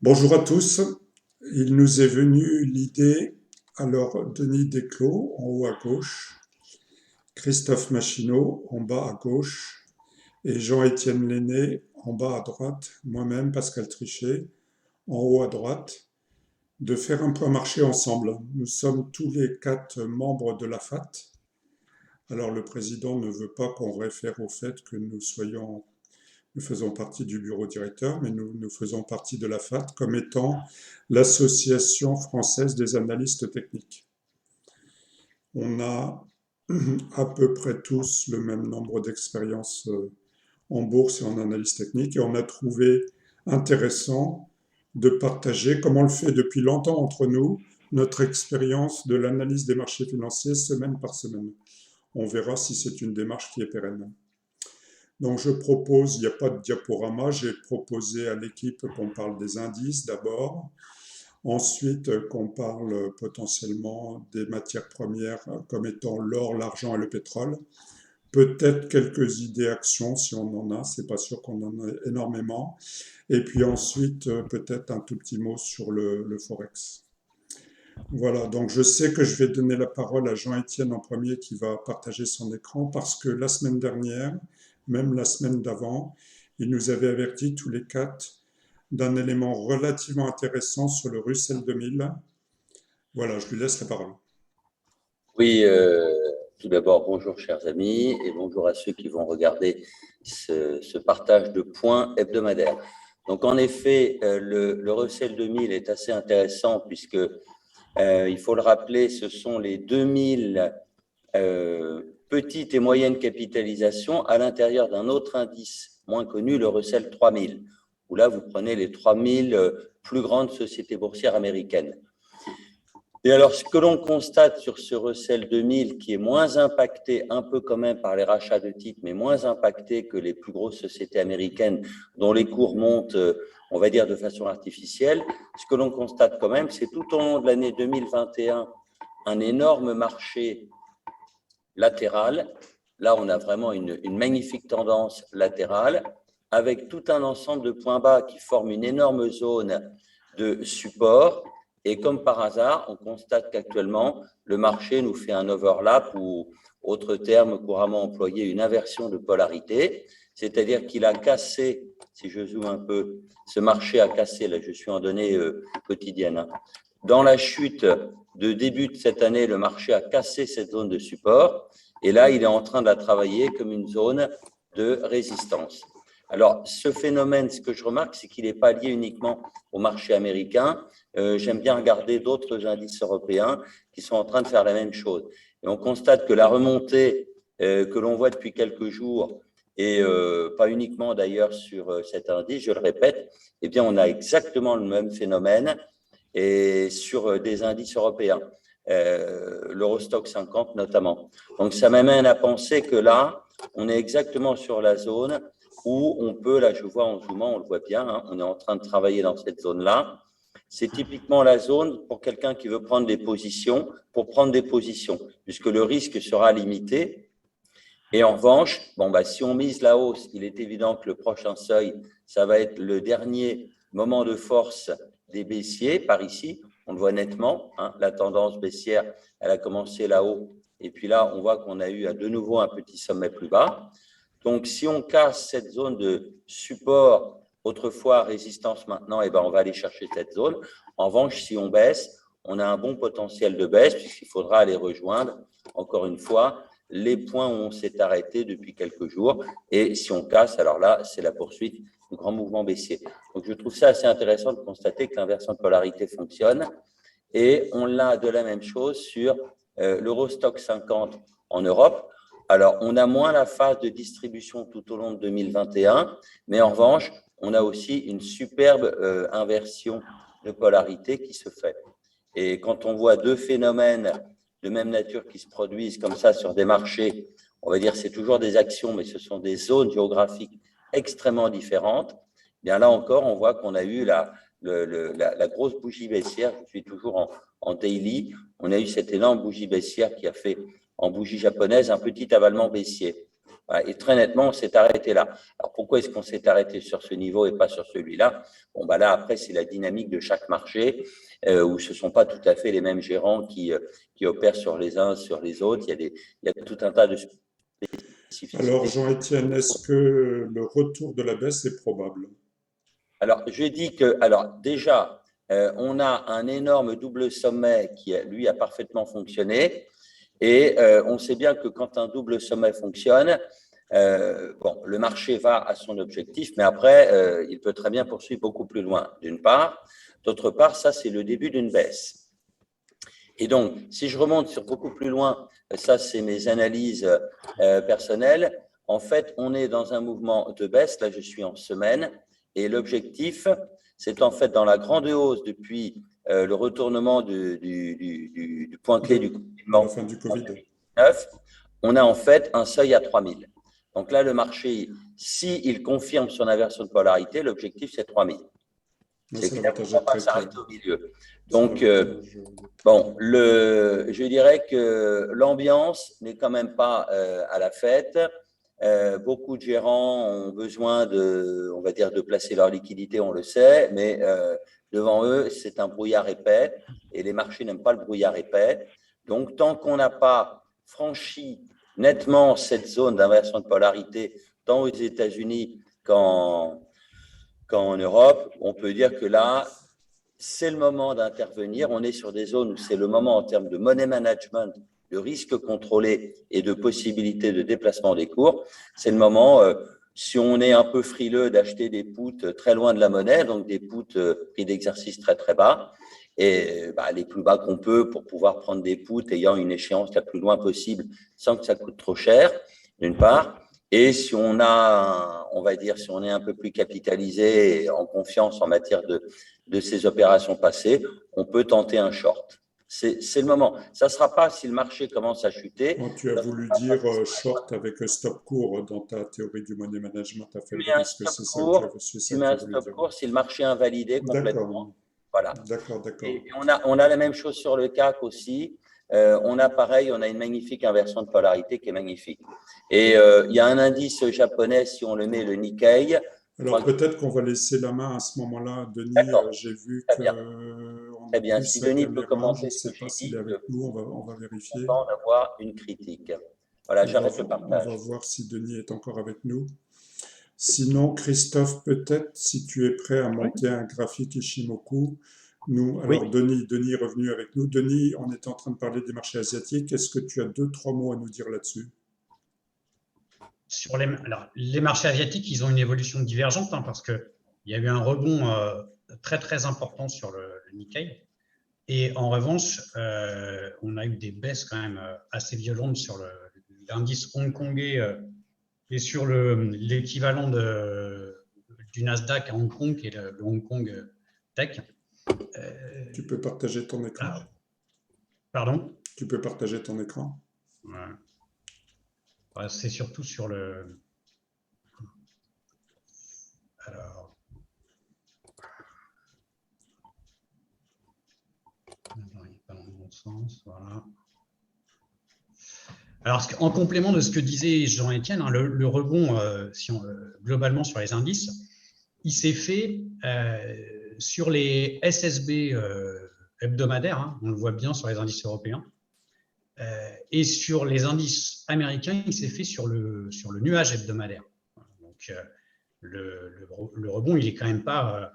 Bonjour à tous. Il nous est venu l'idée, alors Denis Desclos en haut à gauche, Christophe Machineau en bas à gauche et Jean-Étienne Lenné en bas à droite, moi-même Pascal Trichet en haut à droite, de faire un point marché ensemble. Nous sommes tous les quatre membres de la FAT. Alors le président ne veut pas qu'on réfère au fait que nous faisons partie du bureau directeur, mais nous faisons partie de la FAT comme étant l'Association française des analystes techniques. On a à peu près tous le même nombre d'expériences en bourse et en analyse technique, et on a trouvé intéressant de partager, comme on le fait depuis longtemps entre nous, notre expérience de l'analyse des marchés financiers semaine par semaine. On verra si c'est une démarche qui est pérenne. Donc je propose, il n'y a pas de diaporama, j'ai proposé à l'équipe qu'on parle des indices d'abord, ensuite qu'on parle potentiellement des matières premières comme étant l'or, l'argent et le pétrole, peut-être quelques idées actions si on en a, c'est pas sûr qu'on en ait énormément, et puis ensuite peut-être un tout petit mot sur le Forex. Voilà, donc je sais que je vais donner la parole à Jean-Étienne en premier qui va partager son écran parce que la semaine dernière, même la semaine d'avant, il nous avait averti tous les quatre d'un élément relativement intéressant sur le Russell 2000. Voilà, je lui laisse la parole. Oui, tout d'abord, bonjour chers amis et bonjour à ceux qui vont regarder ce partage de points hebdomadaires. Donc en effet, le Russell 2000 est assez intéressant puisque, il faut le rappeler, ce sont les 2000 petites et moyennes capitalisations à l'intérieur d'un autre indice moins connu, le Russell 3000, où là vous prenez les 3000 plus grandes sociétés boursières américaines. Et alors, ce que l'on constate sur ce Russell 2000, qui est moins impacté, un peu quand même par les rachats de titres, mais moins impacté que les plus grosses sociétés américaines dont les cours montent, on va dire, de façon artificielle, ce que l'on constate quand même, c'est tout au long de l'année 2021, un énorme marché latéral. Là, on a vraiment une magnifique tendance latérale, avec tout un ensemble de points bas qui forment une énorme zone de support. Et comme par hasard, on constate qu'actuellement, le marché nous fait un overlap ou, autre terme couramment employé, une inversion de polarité, c'est-à-dire qu'il a cassé, si je zoome un peu, ce marché a cassé, là je suis en données quotidiennes, dans la chute de début de cette année, le marché a cassé cette zone de support et là, il est en train de la travailler comme une zone de résistance. Alors, ce phénomène, ce que je remarque, c'est qu'il n'est pas lié uniquement au marché américain. J'aime bien regarder d'autres indices européens qui sont en train de faire la même chose. Et on constate que la remontée que l'on voit depuis quelques jours, et pas uniquement d'ailleurs sur cet indice, je le répète, eh bien, on a exactement le même phénomène et sur des indices européens, l'Eurostoxx 50 notamment. Donc, ça m'amène à penser que là, on est exactement sur la zone où on peut, là je vois en zoomant, on le voit bien, hein, on est en train de travailler dans cette zone-là. C'est typiquement la zone pour quelqu'un qui veut prendre des positions, pour prendre des positions, puisque le risque sera limité. Et en revanche, bon, bah, si on mise la hausse, il est évident que le prochain seuil, ça va être le dernier moment de force des baissiers par ici. On le voit nettement, hein, la tendance baissière, elle a commencé là-haut. Et puis là, on voit qu'on a eu de nouveau un petit sommet plus bas. Donc, si on casse cette zone de support, autrefois résistance maintenant, eh ben, on va aller chercher cette zone. En revanche, si on baisse, on a un bon potentiel de baisse puisqu'il faudra aller rejoindre, encore une fois, les points où on s'est arrêté depuis quelques jours. Et si on casse, alors là, c'est la poursuite du grand mouvement baissier. Donc, je trouve ça assez intéressant de constater que l'inversion de polarité fonctionne. Et on l'a de la même chose sur l'Eurostoxx 50 en Europe. Alors, on a moins la phase de distribution tout au long de 2021, mais en revanche, on a aussi une superbe inversion de polarité qui se fait. Et quand on voit deux phénomènes de même nature qui se produisent comme ça sur des marchés, on va dire c'est toujours des actions, mais ce sont des zones géographiques extrêmement différentes, bien là encore, on voit qu'on a eu la grosse bougie baissière. Je suis toujours en daily. On a eu cette énorme bougie baissière qui a fait, en bougie japonaise, un petit avalement baissier. Voilà, et très nettement, on s'est arrêté là. Alors, pourquoi est-ce qu'on s'est arrêté sur ce niveau et pas sur celui-là? Bon, bah là, après, c'est la dynamique de chaque marché, où ce ne sont pas tout à fait les mêmes gérants qui opèrent sur les uns, sur les autres. Il y a tout un tas de Alors, spécificités. Jean-Étienne, est-ce que le retour de la baisse est probable? Alors, je dis que, alors déjà, on a un énorme double sommet qui, lui, a parfaitement fonctionné. Et on sait bien que quand un double sommet fonctionne, bon, le marché va à son objectif, mais après, il peut très bien poursuivre beaucoup plus loin, d'une part. D'autre part, ça, c'est le début d'une baisse. Et donc, si je remonte sur beaucoup plus loin, ça, c'est mes analyses personnelles. En fait, on est dans un mouvement de baisse. Là, je suis en semaine. Et l'objectif, c'est en fait dans la grande hausse depuis le retournement du point clé du La confinement fin du en Covid. 2009, on a en fait un seuil à 3000. Donc là, le marché, s'il confirme son inversion de polarité, l'objectif, c'est 3000. C'est C'est clair qu'on l'avantage ne va d'être pas très clair. s'arrêter au milieu. C'est Donc, l'avantage bon, je dirais que l'ambiance n'est quand même pas à la fête. Beaucoup de gérants ont besoin on va dire, de placer leur liquidité, on le sait, mais devant eux, c'est un brouillard épais et les marchés n'aiment pas le brouillard épais. Donc, tant qu'on n'a pas franchi nettement cette zone d'inversion de polarité, tant aux États-Unis qu'en Europe, on peut dire que là, c'est le moment d'intervenir. On est sur des zones où c'est le moment en termes de money management, de risque contrôlé et de possibilité de déplacement des cours. C'est le moment, si on est un peu frileux, d'acheter des puts très loin de la monnaie, donc des puts prix d'exercice très très bas, et les plus bas qu'on peut pour pouvoir prendre des puts ayant une échéance la plus loin possible sans que ça coûte trop cher, d'une part. Et si on a, on va dire, si on est un peu plus capitalisé et en confiance en matière de ces opérations passées, on peut tenter un short. C'est le moment. Ça ne sera pas si le marché commence à chuter. Oh, tu as voulu dire short avec stop court dans ta théorie du money management à Tu faible mets un risque. stop C'est ça que court, tu as voulu stop dire. court si le marché est invalidé D'accord, complètement. Voilà. d'accord, d'accord. Et on a la même chose sur le CAC aussi. On a pareil, on a une magnifique inversion de polarité qui est magnifique. Et il y a un indice japonais, si on le met, le Nikkei. Alors peut-être qu'on va laisser la main à ce moment-là. Denis, D'accord, j'ai vu très bien, qu'on très n'a bien. plus Si sa Denis peut caméra. Je ne commenter ce sais que pas j'ai s'il est dit, avec nous. On va je suis vérifier. content d'avoir une critique. Voilà, j'arrête le On va partage. voir si Denis est encore avec nous. Sinon, Christophe, peut-être, si tu es prêt à Oui. monter un graphique Ishimoku. Nous, Oui. alors Denis est revenu avec nous. Denis, on était en train de parler des marchés asiatiques. Est-ce que tu as 2, 3 mots à nous dire là-dessus? Alors, les marchés asiatiques, ils ont une évolution divergente parce qu'il y a eu un rebond très très important sur le Nikkei. Et en revanche, on a eu des baisses quand même assez violentes sur l'indice hongkongais et sur l'équivalent du Nasdaq à Hong Kong, qui est le Hong Kong Tech. Tu peux partager ton écran? Pardon? Tu peux partager ton écran? Ouais. C'est surtout sur le... Alors... Il n'est pas dans le bon sens, voilà. Alors, en complément de ce que disait Jean-Étienne, hein, le rebond globalement sur les indices, il s'est fait sur les SSB hebdomadaires, hein, on le voit bien sur les indices européens, et sur les indices américains, il s'est fait sur le nuage hebdomadaire. Donc, le rebond, il n'est quand même pas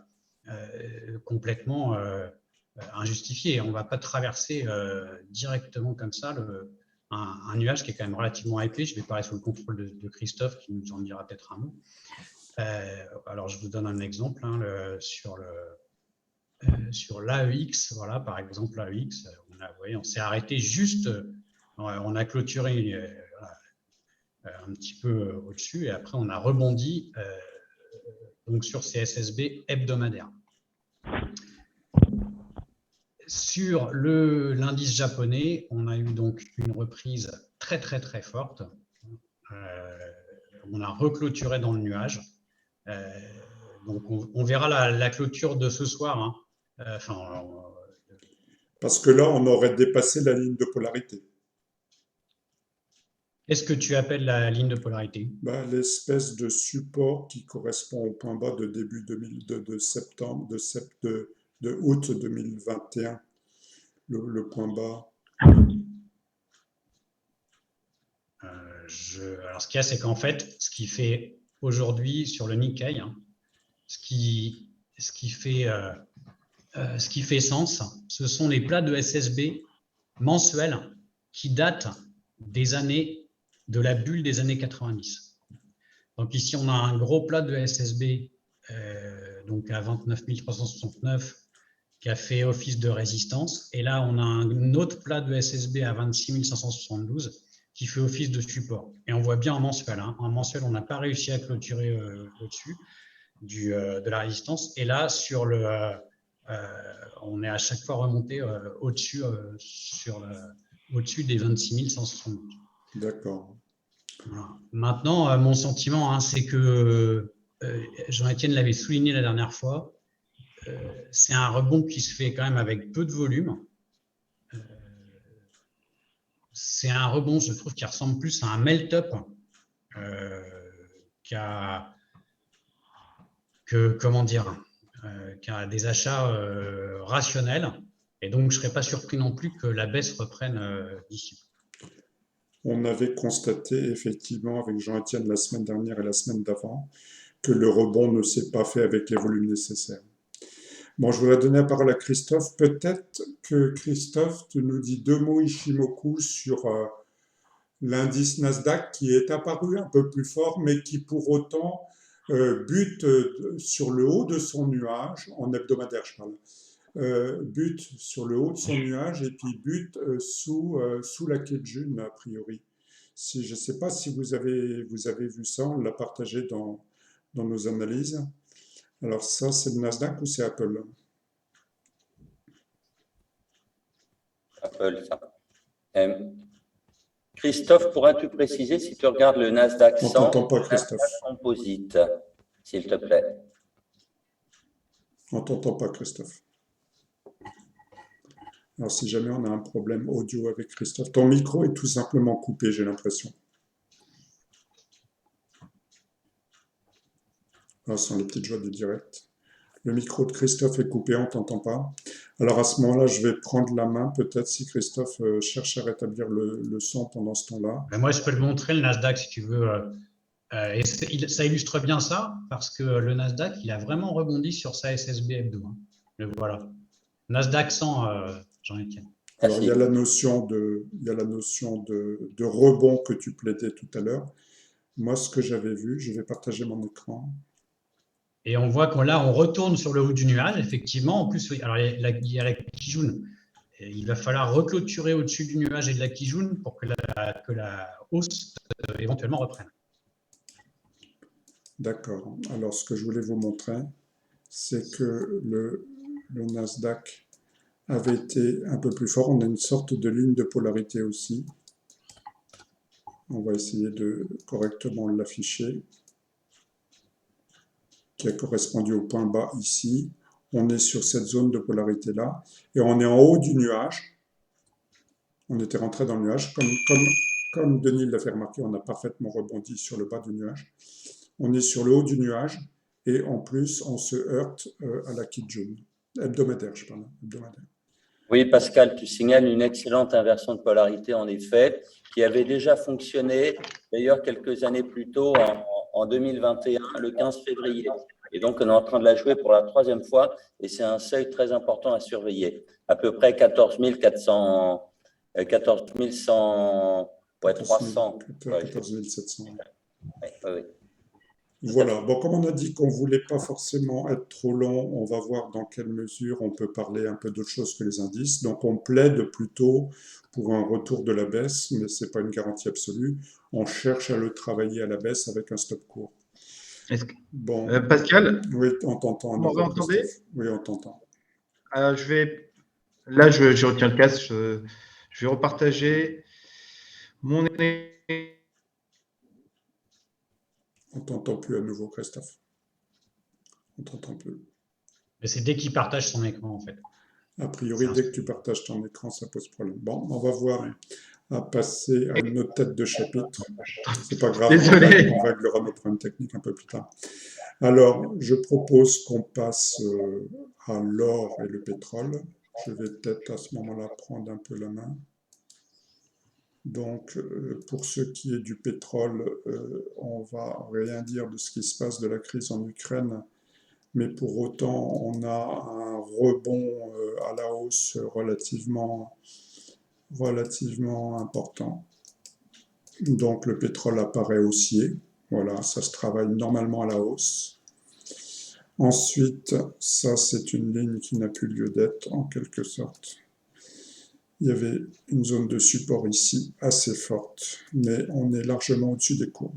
complètement injustifié. On ne va pas traverser directement comme ça un nuage qui est quand même relativement épais. Je vais parler sous le contrôle de Christophe qui nous en dira peut-être un mot. Alors, je vous donne un exemple sur l'AEX. Voilà, par exemple, l'AEX, on s'est arrêté juste, on a clôturé un petit peu au-dessus et après, on a rebondi donc sur ces SSB hebdomadaires. Sur l'indice japonais, on a eu donc une reprise très très très forte. On a reclôturé dans le nuage. Donc on verra la clôture de ce soir. Hein. Parce que là, on aurait dépassé la ligne de polarité. Qu'est-ce que tu appelles la ligne de polarité? L'espèce de support qui correspond au point bas de début 2002, de septembre, de août 2021, le point bas. Alors, ce qu'il y a, c'est qu'en fait, ce qui fait aujourd'hui sur le Nikkei, hein, ce qui fait sens, ce sont les plats de SSB mensuels qui datent de la bulle des années 90. Donc ici, on a un gros plat de SSB donc à 29 369 qui a fait office de résistance. Et là, on a un autre plat de SSB à 26 572 qui fait office de support. Et on voit bien en mensuel. Hein. En mensuel, on n'a pas réussi à clôturer au-dessus de la résistance. Et là, on est à chaque fois remonté au-dessus des 26 172. D'accord. Voilà. Maintenant, mon sentiment, hein, c'est que Jean-Étienne l'avait souligné la dernière fois, c'est un rebond qui se fait quand même avec peu de volume. C'est un rebond, je trouve, qui ressemble plus à un melt-up qu'à des achats rationnels. Et donc, je ne serais pas surpris non plus que la baisse reprenne d'ici. On avait constaté effectivement avec Jean-Étienne la semaine dernière et la semaine d'avant que le rebond ne s'est pas fait avec les volumes nécessaires. Bon, je voudrais donner la parole à Christophe. Peut-être que Christophe, tu nous dis deux mots Ishimoku sur l'indice Nasdaq qui est apparu un peu plus fort, mais qui pour autant bute sur le haut de son nuage, en hebdomadaire je parle, bute sur le haut de son nuage et puis bute sous la Kijun a priori. Je ne sais pas si vous avez vu ça, on l'a partagé dans nos analyses. Alors ça, c'est le Nasdaq ou c'est Apple? Apple, ça. Christophe, pourras-tu préciser si tu regardes le Nasdaq 100, on t'entend pas, Christophe. Nasdaq Composite, s'il te plaît. On t'entend pas, Christophe. Alors si jamais on a un problème audio avec Christophe, ton micro est tout simplement coupé, j'ai l'impression. Ah, ce sont les petites joies du direct. Le micro de Christophe est coupé, on ne t'entend pas. Alors à ce moment-là, je vais prendre la main, peut-être si Christophe cherche à rétablir le son pendant ce temps-là. Moi, je peux le montrer, le Nasdaq, si tu veux. Et ça illustre bien ça, parce que le Nasdaq, il a vraiment rebondi sur sa SSB hebdo. Hein. Le voilà. Nasdaq 100, Jean-Étienne. Alors il y a la notion de rebond que tu plaidais tout à l'heure. Moi, ce que j'avais vu, je vais partager mon écran. Et on voit que là, on retourne sur le haut du nuage, effectivement. En plus, alors, il y a la Kijun. Il va falloir reclôturer au-dessus du nuage et de la Kijun pour que la hausse éventuellement reprenne. D'accord. Alors, ce que je voulais vous montrer, c'est que le Nasdaq avait été un peu plus fort. On a une sorte de ligne de polarité aussi. On va essayer de correctement l'afficher, qui a correspondu au point bas ici. On est sur cette zone de polarité-là, et on est en haut du nuage. On était rentré dans le nuage. Comme Denis l'a fait remarquer, on a parfaitement rebondi sur le bas du nuage. On est sur le haut du nuage, et en plus, on se heurte à la Kijun. Hebdomadaire, je parle, hebdomadaire. Oui, Pascal, tu signales une excellente inversion de polarité, en effet, qui avait déjà fonctionné, d'ailleurs, quelques années plus tôt, en 2021, le 15 février. Et donc, on est en train de la jouer pour la troisième fois, et c'est un seuil très important à surveiller. À peu près 14 100, 300. 14 700. Oui. Voilà, bon, comme on a dit qu'on ne voulait pas forcément être trop long, on va voir dans quelle mesure on peut parler un peu d'autre chose que les indices. Donc on plaide plutôt pour un retour de la baisse, mais ce n'est pas une garantie absolue. On cherche à le travailler à la baisse avec un stop court. Bon. Pascal? Oui, on t'entend. Vous m'entendez? Oui, on t'entend. Je retiens le casque, je vais repartager mon... On t'entend plus à nouveau, Christophe. On t'entend plus. Mais c'est dès qu'il partage son écran, en fait. A priori, dès que tu partages ton écran, ça pose problème. Bon, on va voir. à passer à une autre tête de chapitre. C'est pas grave, Désolé. on règlera nos problèmes techniques un peu plus tard. Alors, je propose qu'on passe à l'or et le pétrole. Je vais peut-être à ce moment-là prendre un peu la main. Donc, pour ce qui est du pétrole, on va rien dire de ce qui se passe de la crise en Ukraine, mais pour autant, on a un rebond à la hausse relativement important. Donc, le pétrole apparaît haussier. Voilà, ça se travaille normalement à la hausse. Ensuite, ça, c'est une ligne qui n'a plus lieu d'être, en quelque sorte. Il y avait une zone de support ici assez forte, mais on est largement au-dessus des courbes.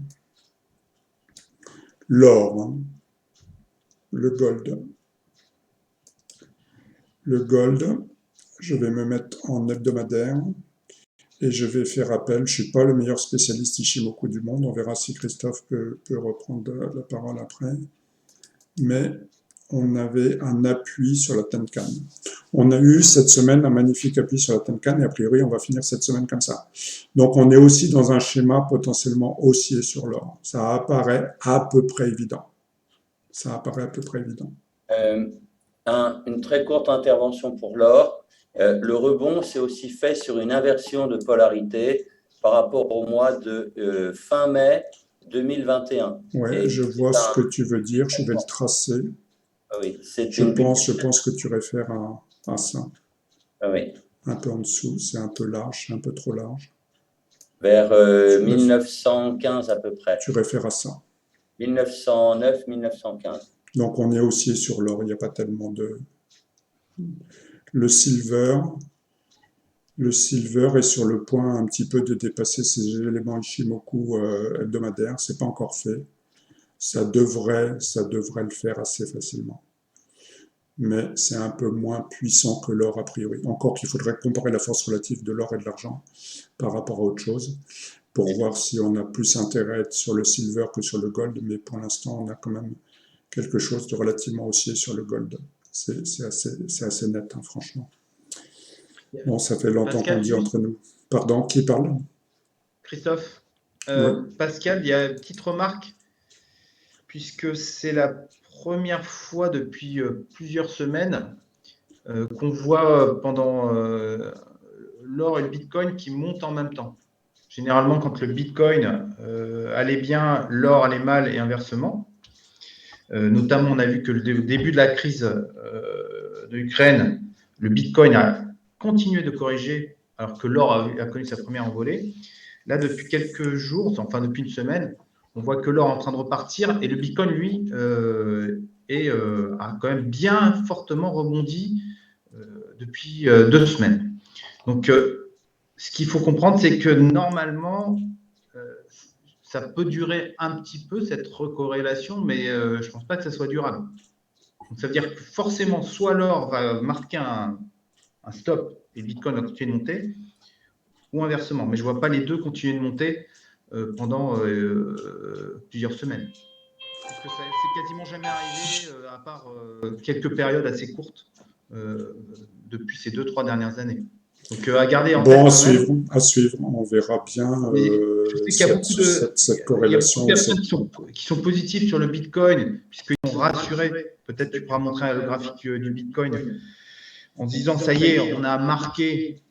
L'or, hein, le gold. Le gold, je vais me mettre en hebdomadaire et je vais faire appel. Je ne suis pas le meilleur spécialiste Ishimoku du monde. On verra si Christophe peut reprendre la parole après. Mais on avait un appui sur la Tenkan. On a eu cette semaine un magnifique appui sur la Tenkan et a priori on va finir cette semaine comme ça. Donc on est aussi dans un schéma potentiellement haussier sur l'or. Ça apparaît à peu près évident. Une très courte intervention pour l'or. Le rebond s'est aussi fait sur une inversion de polarité par rapport au mois de fin mai 2021. Oui, je vois ce que tu veux dire. Je vais le tracer. Oui, je pense que tu réfères à ça. Oui. Un peu en dessous, c'est un peu large, c'est un peu trop large. Vers 1915 à peu près. Tu réfères à ça. 1909-1915. Donc on est haussier sur l'or, il n'y a pas tellement de... Le silver est sur le point un petit peu de dépasser ces éléments Ishimoku hebdomadaires. C'est pas encore fait. Ça devrait le faire assez facilement. Mais c'est un peu moins puissant que l'or a priori. Encore qu'il faudrait comparer la force relative de l'or et de l'argent par rapport à autre chose pour voir si on a plus intérêt à être sur le silver que sur le gold. Mais pour l'instant, on a quand même quelque chose de relativement haussier sur le gold. C'est assez net, hein, franchement. Bon, ça fait longtemps qu'on dit entre nous. Pardon, qui parle? Christophe. Ouais. Pascal, il y a une petite remarque, puisque c'est la première fois depuis plusieurs semaines qu'on voit pendant l'or et le Bitcoin qui montent en même temps. Généralement, quand le Bitcoin allait bien, l'or allait mal et inversement. Notamment, on a vu que au début de la crise de l'Ukraine, le Bitcoin a continué de corriger alors que l'or a connu sa première envolée. Là, depuis quelques jours, enfin depuis une semaine, on voit que l'or est en train de repartir et le Bitcoin, lui, a quand même bien fortement rebondi depuis 2 semaines. Donc, ce qu'il faut comprendre, c'est que normalement, ça peut durer un petit peu, cette recorrélation, mais je ne pense pas que ça soit durable. Donc, ça veut dire que forcément, soit l'or va marquer un stop et le Bitcoin va continuer de monter, ou inversement. Mais je ne vois pas les deux continuer de monter pendant plusieurs semaines. Parce que ça c'est quasiment jamais arrivé, à part quelques périodes assez courtes depuis ces 2-3 dernières années. Donc, à garder en tête. À suivre, on verra bien cette corrélation. Il y a beaucoup de personnes qui sont positives sur le Bitcoin, puisqu'ils ont rassuré. Peut-être tu pourras montrer le graphique du Bitcoin en se disant, ça y est, on a marqué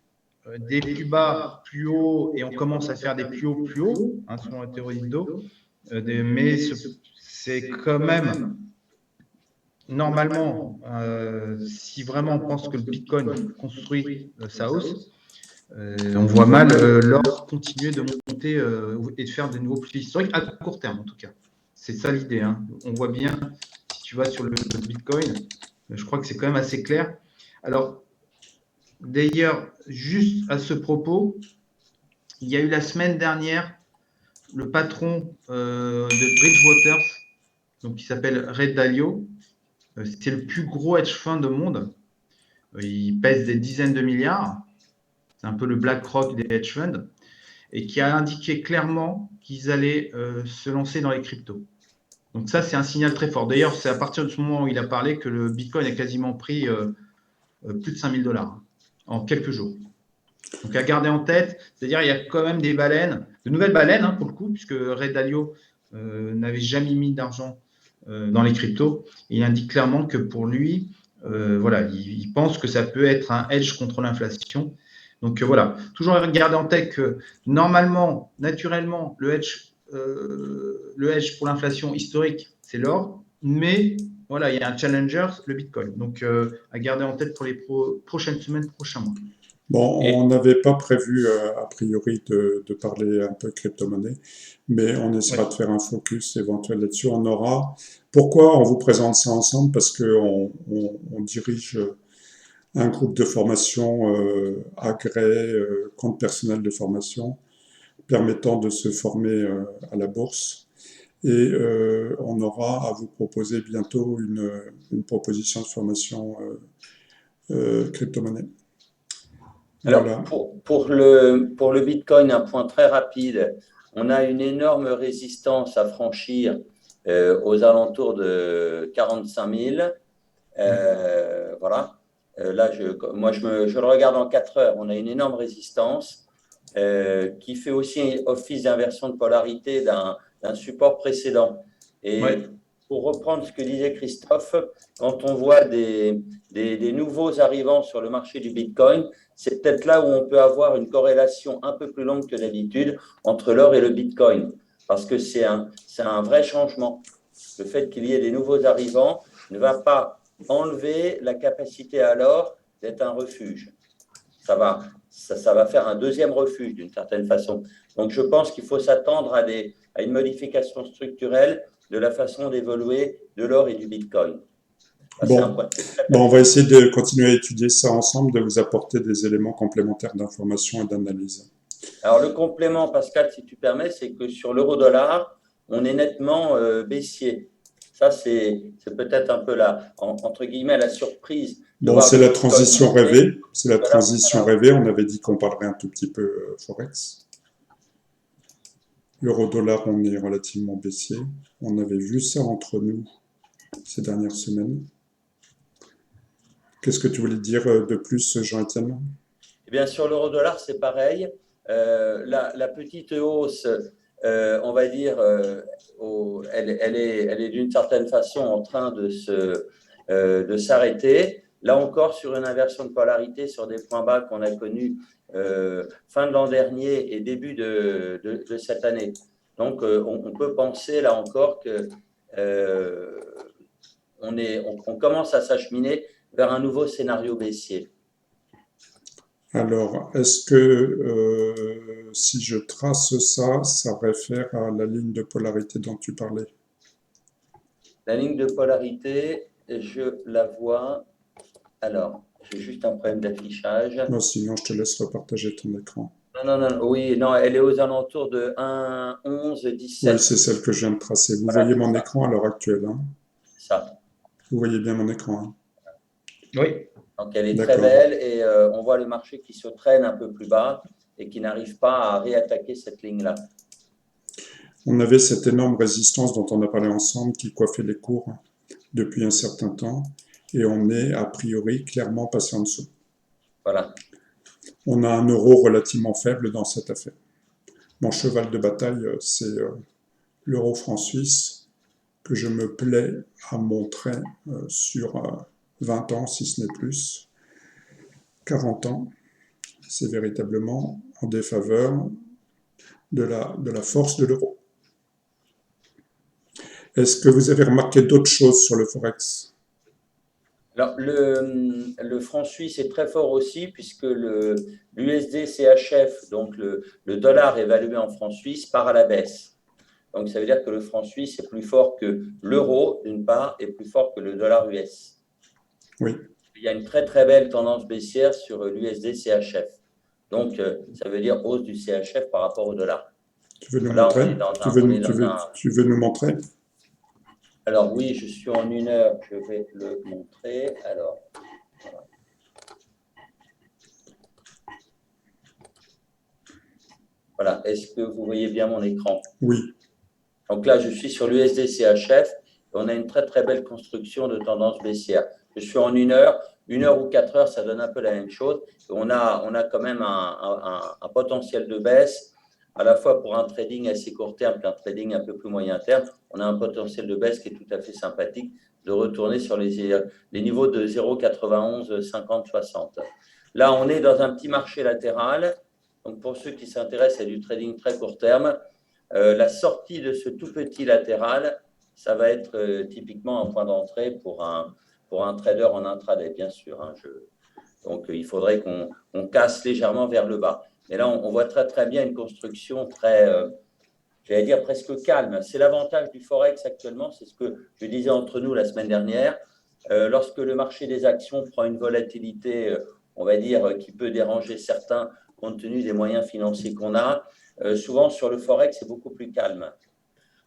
des plus bas, plus hauts, et on commence à faire des plus hauts, hein, selon la théorie de dos. Mais c'est quand même, normalement, si vraiment on pense que le Bitcoin construit sa hausse, on voit mal l'or continuer de monter et de faire des nouveaux plus historiques à court terme, en tout cas. C'est ça l'idée. Hein. On voit bien, si tu vas sur le Bitcoin, je crois que c'est quand même assez clair. Alors, d'ailleurs, juste à ce propos, il y a eu la semaine dernière le patron de Bridgewater, donc qui s'appelle Ray Dalio. C'était le plus gros hedge fund au monde. Il pèse des dizaines de milliards. C'est un peu le BlackRock des hedge funds. Et qui a indiqué clairement qu'ils allaient se lancer dans les cryptos. Donc ça, c'est un signal très fort. D'ailleurs, c'est à partir de ce moment où il a parlé que le Bitcoin a quasiment pris plus de $5 000 en quelques jours. Donc, à garder en tête, c'est-à-dire il y a quand même des baleines, de nouvelles baleines hein, pour le coup, puisque Ray Dalio n'avait jamais mis d'argent dans les cryptos. Et il indique clairement que pour lui, voilà, il pense que ça peut être un hedge contre l'inflation. Donc voilà, toujours garder en tête que normalement, naturellement, le hedge pour l'inflation historique, c'est l'or, mais voilà, il y a un challenger, le Bitcoin. Donc à garder en tête pour les prochaines semaines, prochains mois. Bon, Et on n'avait pas prévu a priori de parler un peu crypto-monnaie, mais on essaiera Ouais. de faire un focus éventuel là-dessus. On aura. Pourquoi on vous présente ça ensemble? Parce que on dirige un groupe de formation agréé, compte personnel de formation, permettant de se former à la bourse. Et on aura à vous proposer bientôt une proposition de formation crypto-monnaie. alors, Voilà. pour le Bitcoin, un point très rapide, on a une énorme résistance à franchir aux alentours de 45 000. Voilà. Là, moi, je le regarde en 4 heures. On a une énorme résistance qui fait aussi office d'inversion de polarité d'un support précédent. Et Ouais. pour reprendre ce que disait Christophe, quand on voit des nouveaux arrivants sur le marché du Bitcoin, c'est peut-être là où on peut avoir une corrélation un peu plus longue que d'habitude entre l'or et le Bitcoin, parce que c'est un vrai changement. Le fait qu'il y ait des nouveaux arrivants ne va pas enlever la capacité à l'or d'être un refuge. Ça va faire un deuxième refuge d'une certaine façon. Donc, je pense qu'il faut s'attendre à une modification structurelle de la façon d'évoluer de l'or et du Bitcoin. Ça, c'est un Bon, point très, très bon, on important. va essayer de continuer à étudier ça ensemble, de vous apporter des éléments complémentaires d'information et d'analyse. Alors, le complément, Pascal, si tu permets, c'est que sur l'euro-dollar, on est nettement baissier. Ça, c'est peut-être un peu entre guillemets, la surprise de Bon, voir c'est le la Bitcoin transition monter. rêvée. C'est la Voilà, transition rêvée. On avait dit qu'on parlerait un tout petit peu Forex. L'euro-dollar, on est relativement baissier. On avait vu ça entre nous ces dernières semaines. Qu'est-ce que tu voulais dire de plus, Jean-Étienne? Eh bien, sur l'euro-dollar, c'est pareil. La petite hausse, on va dire, elle est d'une certaine façon en train de s'arrêter. Là encore, sur une inversion de polarité, sur des points bas qu'on a connus fin de l'an dernier et début de cette année. Donc, on peut penser là encore que on commence à s'acheminer vers un nouveau scénario baissier. Alors, est-ce que si je trace ça, ça réfère à la ligne de polarité dont tu parlais? La ligne de polarité, je la vois. Alors, j'ai juste un problème d'affichage. Non, sinon je te laisse repartager ton écran. Non, oui, non, elle est aux alentours de 1, 11, Oui, 17. c'est celle que je viens de tracer. Vous Voilà, voyez c'est mon ça. écran à l'heure actuelle, hein? C'est ça. Vous voyez bien mon écran, hein? Oui. Donc, elle est très D'accord. belle et on voit le marché qui se traîne un peu plus bas et qui n'arrive pas à réattaquer cette ligne-là. On avait cette énorme résistance dont on a parlé ensemble qui coiffait les cours depuis un certain temps et on est a priori clairement passé en dessous. Voilà. On a un euro relativement faible dans cette affaire. Mon cheval de bataille, c'est l'euro franc suisse que je me plais à montrer sur 20 ans, si ce n'est plus, 40 ans. C'est véritablement en défaveur de la force de l'euro. Est-ce que vous avez remarqué d'autres choses sur le Forex? Alors, le franc suisse est très fort aussi puisque l'USD CHF, donc le dollar évalué en franc suisse, part à la baisse. Donc, ça veut dire que le franc suisse est plus fort que l'euro, d'une part, et plus fort que le dollar US. Oui. Il y a une très, très belle tendance baissière sur l'USD CHF. Donc, ça veut dire hausse du CHF par rapport au dollar. Tu veux nous Là, montrer? Tu veux nous montrer? Alors, oui, je suis en 1 heure, je vais le montrer. Alors, voilà. Est-ce que vous voyez bien mon écran? Oui. Donc là, je suis sur l'USD CHF. On a une très, très belle construction de tendance baissière. Je suis en 1 heure. 1 heure ou 4 heures, ça donne un peu la même chose. On a quand même un potentiel de baisse, à la fois pour un trading assez court terme et un trading un peu plus moyen terme. On a un potentiel de baisse qui est tout à fait sympathique, de retourner sur les niveaux de 0,91, 50, 60. Là, on est dans un petit marché latéral. Donc, pour ceux qui s'intéressent à du trading très court terme, la sortie de ce tout petit latéral, ça va être typiquement un point d'entrée pour un trader en intraday, bien sûr. Hein, donc, il faudrait qu'on casse légèrement vers le bas. Mais là, on voit très, très bien une construction très, j'allais dire presque calme. C'est l'avantage du Forex actuellement, c'est ce que je disais entre nous la semaine dernière. Lorsque le marché des actions prend une volatilité, on va dire, qui peut déranger certains compte tenu des moyens financiers qu'on a, souvent sur le Forex, c'est beaucoup plus calme.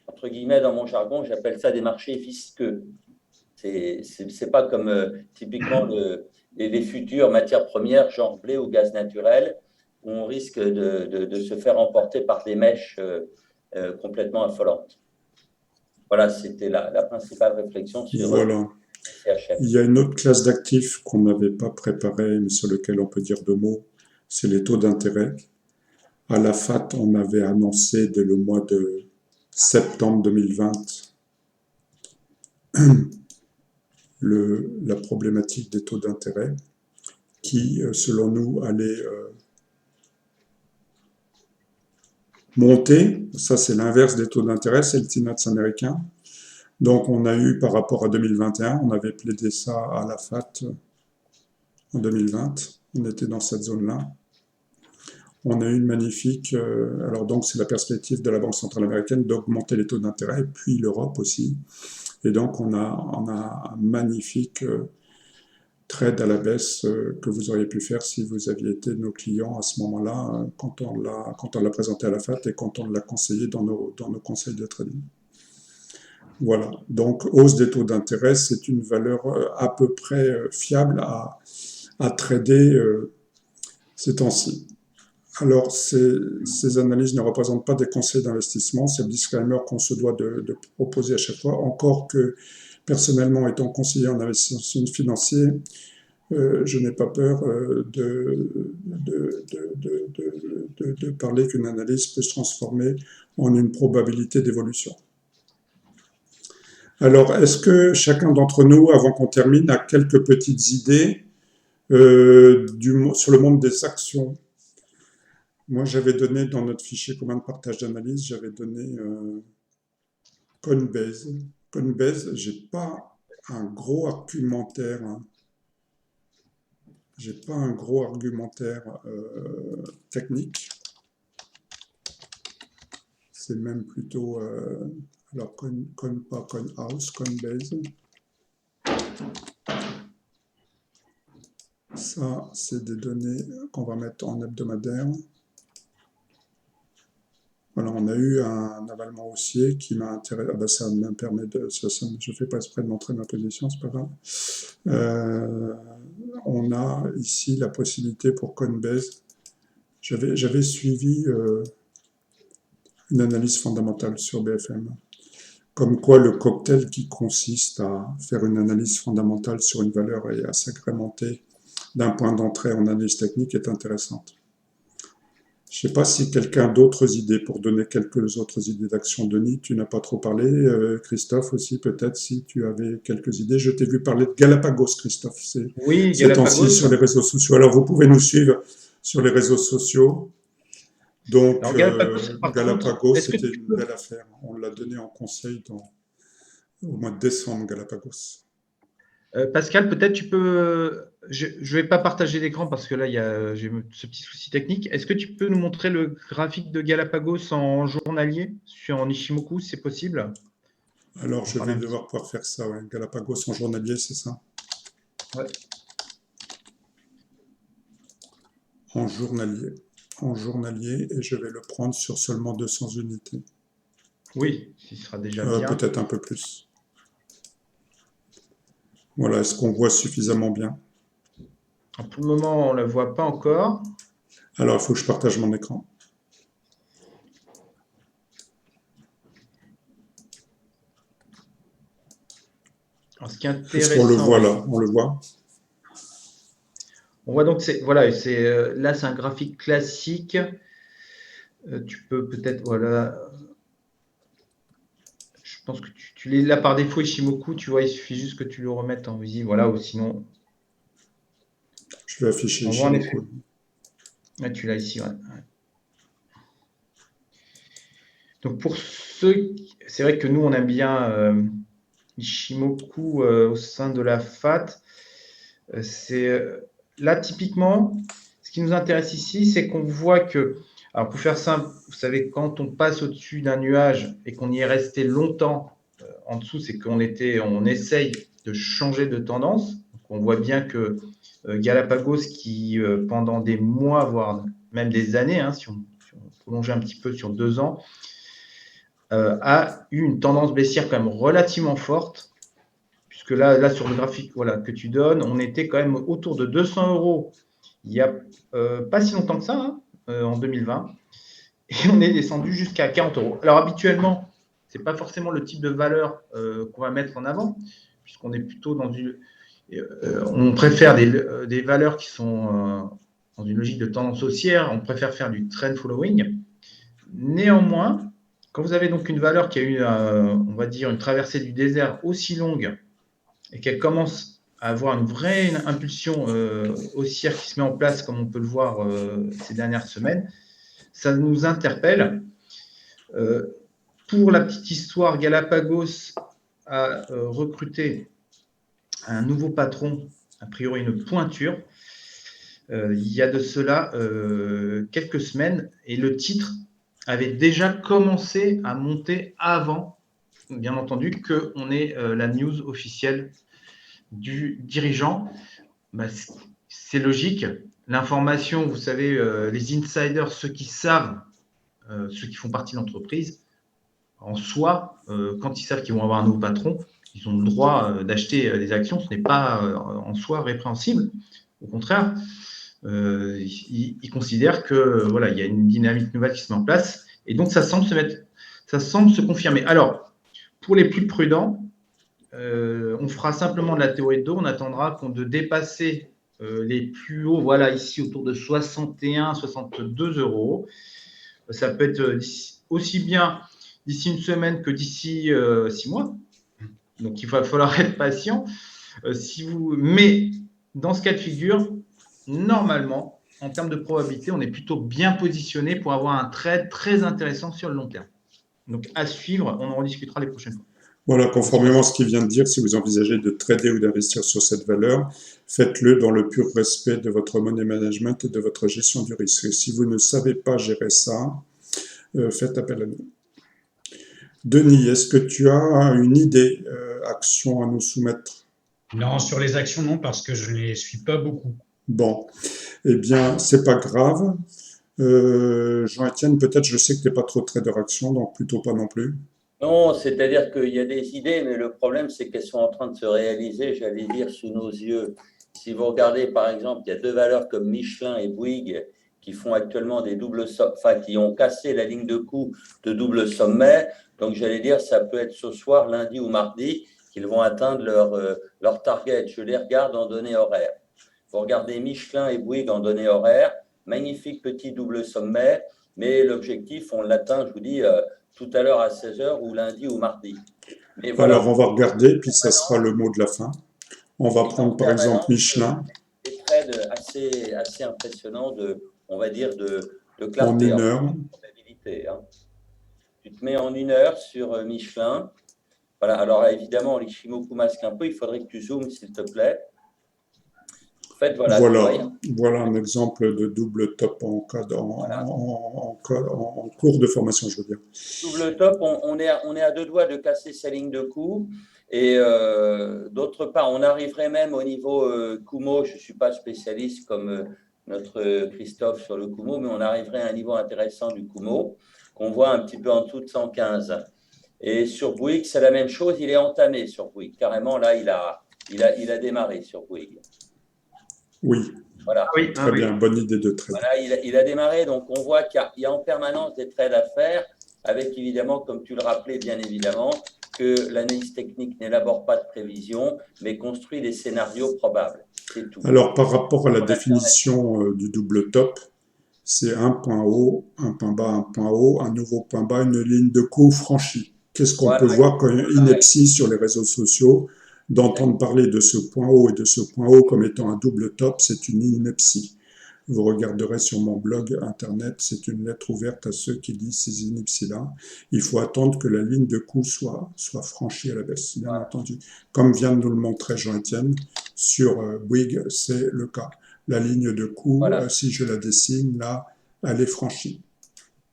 Entre guillemets, dans mon jargon, j'appelle ça des marchés visqueux. C'est pas comme typiquement les futures matières premières, genre blé ou gaz naturel, où on risque de se faire emporter par des mèches complètement affolantes. Voilà, c'était la principale réflexion sur Voilà. CHF. Il y a une autre classe d'actifs qu'on n'avait pas préparée, mais sur lequel on peut dire deux mots, c'est les taux d'intérêt. À la FAT, on avait annoncé dès le mois de septembre 2020 la problématique des taux d'intérêt qui, selon nous, allait monter. Ça, c'est l'inverse des taux d'intérêt, c'est le T-Notes américain. Donc, on a eu, par rapport à 2021, on avait plaidé ça à la FAT en 2020. On était dans cette zone-là. On a eu une magnifique, alors donc c'est la perspective de la Banque centrale américaine d'augmenter les taux d'intérêt, puis l'Europe aussi. Et donc on a un magnifique trade à la baisse que vous auriez pu faire si vous aviez été nos clients à ce moment-là, quand on l'a présenté à la FAT et quand on l'a conseillé dans nos conseils de trading. Voilà, donc hausse des taux d'intérêt, c'est une valeur à peu près fiable à trader ces temps-ci. Alors, ces analyses ne représentent pas des conseils d'investissement, c'est le disclaimer qu'on se doit de proposer à chaque fois, encore que personnellement, étant conseiller en investissement financier, je n'ai pas peur de parler qu'une analyse peut se transformer en une probabilité d'évolution. Alors, est-ce que chacun d'entre nous, avant qu'on termine, a quelques petites idées sur le monde des actions ? Moi, j'avais donné dans notre fichier commun de partage d'analyse, j'avais donné Coinbase. Coinbase, j'ai pas un gros argumentaire. Hein. J'ai pas un gros argumentaire technique. C'est même plutôt alors pas Coinhouse, Coinbase. Ça, c'est des données qu'on va mettre en hebdomadaire. Voilà, on a eu un avalement haussier qui m'a intéressé. Ah ben ça me permet de. Je fais pas exprès de montrer ma position, c'est pas grave. On a ici la possibilité pour Coinbase. J'avais suivi une analyse fondamentale sur BFM. Comme quoi le cocktail qui consiste à faire une analyse fondamentale sur une valeur et à s'agrémenter d'un point d'entrée en analyse technique est intéressante. Je ne sais pas si quelqu'un a d'autres idées pour donner quelques autres idées d'action. Denis, tu n'as pas trop parlé. Christophe aussi, peut-être, si tu avais quelques idées. Je t'ai vu parler de Galapagos, Christophe, oui, ces temps-ci sur les réseaux sociaux. Alors, vous pouvez nous suivre sur les réseaux sociaux. Donc, Galapagos, c'était une belle affaire. On l'a donné en conseil au mois de décembre, Galapagos. Pascal, peut-être tu peux. Je ne vais pas partager l'écran parce que là, j'ai ce petit souci technique. Est-ce que tu peux nous montrer le graphique de Galapagos en journalier en Ishimoku, c'est possible? Alors, je vais devoir pouvoir faire ça. Ouais. Galapagos en journalier, c'est ça? Ouais. En journalier, et je vais le prendre sur seulement 200 unités. Oui, ce sera déjà bien. Peut-être un peu plus. Voilà, est-ce qu'on voit suffisamment bien? Pour le moment, on ne la voit pas encore. Alors, il faut que je partage mon écran. Alors, ce qui est intéressant, est-ce qu'on le voit là? On le voit? On voit donc, voilà, là, c'est un graphique classique. Tu peux peut-être, voilà, je pense que tu l'es là par défaut, Ishimoku, tu vois, il suffit juste que tu le remettes en visible, voilà, ou sinon, Je vais afficher on voit en effet. Ishimoku. Ouais, tu l'as ici, ouais. Donc pour ceux, c'est vrai que nous, on aime bien Ishimoku au sein de la FAT. Là, typiquement, ce qui nous intéresse ici, c'est qu'on voit que, alors pour faire simple, vous savez, quand on passe au-dessus d'un nuage et qu'on y est resté longtemps en dessous, c'est qu'on essaye de changer de tendance. Donc, on voit bien que Galapagos, qui pendant des mois, voire même des années, si on prolongeait un petit peu sur 2 ans, a eu une tendance baissière quand même relativement forte, puisque là sur le graphique que tu donnes, on était quand même autour de 200 € il n'y a pas si longtemps que ça, en 2020, et on est descendu jusqu'à 40 €. Alors habituellement, ce n'est pas forcément le type de valeur qu'on va mettre en avant, puisqu'on est plutôt dans on préfère des valeurs qui sont dans une logique de tendance haussière, on préfère faire du trend following. Néanmoins, quand vous avez donc une valeur qui a eu, on va dire, une traversée du désert aussi longue et qu'elle commence à avoir une vraie impulsion haussière qui se met en place, comme on peut le voir ces dernières semaines, ça nous interpelle. Pour la petite histoire, Galapagos a recruté un nouveau patron, a priori une pointure, il y a de cela quelques semaines, et le titre avait déjà commencé à monter avant, bien entendu, qu'on ait la news officielle du dirigeant. C'est logique. L'information, vous savez, les insiders, ceux qui savent, ceux qui font partie de l'entreprise, en soi, quand ils savent qu'ils vont avoir un nouveau patron, ils ont le droit d'acheter des actions. Ce n'est pas en soi répréhensible. Au contraire, ils considèrent que voilà, il y a une dynamique nouvelle qui se met en place, et donc ça semble se confirmer. Alors, pour les plus prudents, on fera simplement de la théorie de dos. On attendra de dépasser les plus hauts, voilà, ici autour de 61, 62 €. Ça peut être aussi bien d'ici une semaine que d'ici 6 mois. Donc, il va falloir être patient. Mais dans ce cas de figure, normalement, en termes de probabilité, on est plutôt bien positionné pour avoir un trade très intéressant sur le long terme. Donc, à suivre, on en rediscutera les prochaines fois. Voilà, conformément à ce qu'il vient de dire, si vous envisagez de trader ou d'investir sur cette valeur, faites-le dans le pur respect de votre money management et de votre gestion du risque. Et si vous ne savez pas gérer ça, faites appel à nous. Denis, est-ce que tu as une idée, action à nous soumettre? Non, sur les actions, non, parce que je ne les suis pas beaucoup. Bon, eh bien, c'est pas grave. Jean-Étienne, peut-être, je sais que tu n'es pas trop trader action, donc plutôt pas non plus. Non, c'est-à-dire qu'il y a des idées, mais le problème, c'est qu'elles sont en train de se réaliser, j'allais dire, sous nos yeux. Si vous regardez, par exemple, il y a 2 valeurs comme Michelin et Bouygues qui font actuellement des doubles sommets, enfin, qui ont cassé la ligne de coup de double sommet. Donc, j'allais dire, ça peut être ce soir, lundi ou mardi, qu'ils vont atteindre leur target. Je les regarde en données horaires. Vous regardez Michelin et Bouygues en données horaires, magnifique petit double sommet, mais l'objectif, on l'atteint, je vous dis, tout à l'heure à 16h ou lundi ou mardi. Mais voilà. Alors, on va regarder, puis ça sera le mot de la fin. On va prendre par exemple Michelin. Des trades assez impressionnants on va dire, de clarté. En 1 heure. Probabilité, hein. Tu te mets en 1 heure sur Michelin. Voilà, alors évidemment, l'Ishimoku masque un peu, il faudrait que tu zoomes, s'il te plaît. En fait, voilà un exemple de double top en cours de formation, je veux dire. Double top, on est à 2 doigts de casser sa ligne de coup. Et d'autre part, on arriverait même au niveau Kumo. Je ne suis pas spécialiste comme notre Christophe sur le Kumo, mais on arriverait à un niveau intéressant du Kumo, qu'on voit un petit peu en dessous de 115. Et sur Bouygues, c'est la même chose. Il est entamé sur Bouygues. Carrément, là, il a démarré sur Bouygues. Oui. Voilà. Oui, très bien, bonne idée de trade. Voilà, il a démarré. Donc, on voit qu'il y a en permanence des trades à faire, avec évidemment, comme tu le rappelais, bien évidemment, que l'analyse technique n'élabore pas de prévision, mais construit des scénarios probables. C'est tout. Alors, par rapport à la définition du double top, c'est un point haut, un point bas, un point haut, un nouveau point bas, une ligne de coup franchie. Qu'est-ce qu'on peut voir comme ineptie sur les réseaux sociaux? D'entendre parler de ce point haut et de ce point haut comme étant un double top, c'est une ineptie. Vous regarderez sur mon blog internet, c'est une lettre ouverte à ceux qui disent ces inepties-là. Il faut attendre que la ligne de coup soit franchie à la baisse, bien entendu. Comme vient de nous le montrer Jean-Étienne, sur Bouygues, c'est le cas. La ligne de coup, si je la dessine, là, elle est franchie.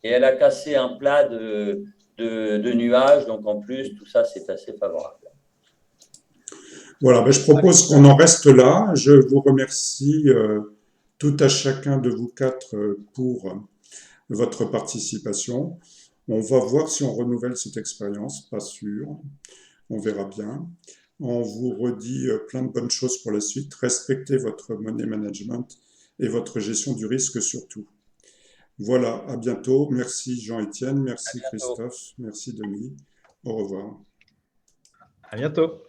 Et elle a cassé un plat de nuages, donc en plus, tout ça, c'est assez favorable. Voilà, ben je propose qu'on en reste là. Je vous remercie tout à chacun de vous quatre pour votre participation. On va voir si on renouvelle cette expérience, pas sûr. On verra bien. On vous redit plein de bonnes choses pour la suite. Respectez votre money management et votre gestion du risque surtout. Voilà, à bientôt. Merci Jean-Étienne, merci Christophe, merci Denis. Au revoir. À bientôt.